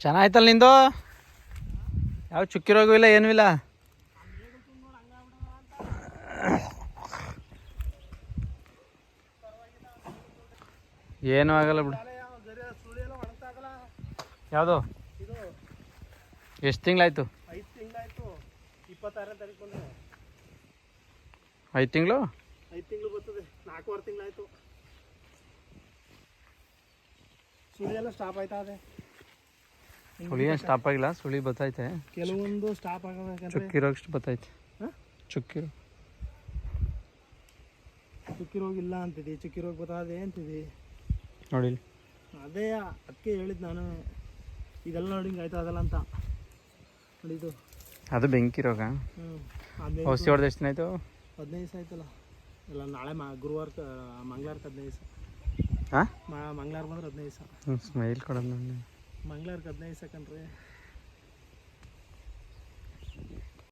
ಚೆನ್ನಾಯ್ತಲ್ಲ ನಿಂದು. ಯಾವ ಚುಕ್ಕಿ ರೋಗವೂ ಇಲ್ಲ, ಏನೂ ಇಲ್ಲ. ಏನೂ ಆಗಲ್ಲ ಬಿಡು. ಯಾವುದು? ಎಷ್ಟು ತಿಂಗಳಾಯ್ತು? 5 ತಿಂಗಳಾಯ್ತು. 26ನೇ ತಾರೀಕು ಬಂದರೆ 5 ತಿಂಗಳು. 5 ತಿಂಗಳು ಬರ್ತದೆ. 4 ತಿಂಗಳಾಯ್ತು. ಸುಳಿ ಎಲ್ಲ ಸ್ಟಾಪ್ ಆಯ್ತಾ ಅದೇ. ಸುಳಿ ಏನು ಸ್ಟಾಪ್ ಆಗಿಲ್ಲ, ಸುಳಿ ಬತ್ತೈತೆ. ಕೆಲವೊಂದು ಸ್ಟಾಪ್ ಆಗಬೇಕಂದ್ರೆ ಚುಕ್ಕಿ ರೋಗ ಬತ್ತೈತೆ. ಚುಕ್ಕಿ ರೋಗ ಚುಕ್ಕಿ ರೋಗ ಇಲ್ಲ ಅಂತಿದ್ದಿ, ಚುಕ್ಕಿ ರೋಗ ಬರ್ತದೆ ಅಂತಿದ್ದಿ ನೋಡಿ. ಅದೇ ಅದಕ್ಕೆ ಹೇಳಿದ್ದು ನಾನು, ಇದೆಲ್ಲ ನೋಡಿ ಹಿಂಗೆ ಆಯ್ತಾ ಅದಲ್ಲ ಅಂತ ನೋಡಿದ್ದು. ಅದು ಬೆಂಕಿ ರೋಗ. ಔಷಧಿ ಹೊಡೆದು ಎಷ್ಟು ದಿನ ಆಯಿತು? 15 ದಿವಸ ಆಯ್ತಲ್ಲ. ಇಲ್ಲ ನಾಳೆ ಗುರುವಾರಕ್ಕೆ ಮಂಗಳವಾರಕ್ಕೆ 15 ದಿವಸ. ಹಾಂ, ಮಂಗಳವಾರ ಬಂದ್ರೆ 15 ದಿವಸ. ಸ್ಮೈಲ್ ಕೊಡೋದು ನೋಡಿ. ಮಂಗಳವಾರಕ್ಕೆ 15 ದಿವಸ ಕಣ್ರಿ.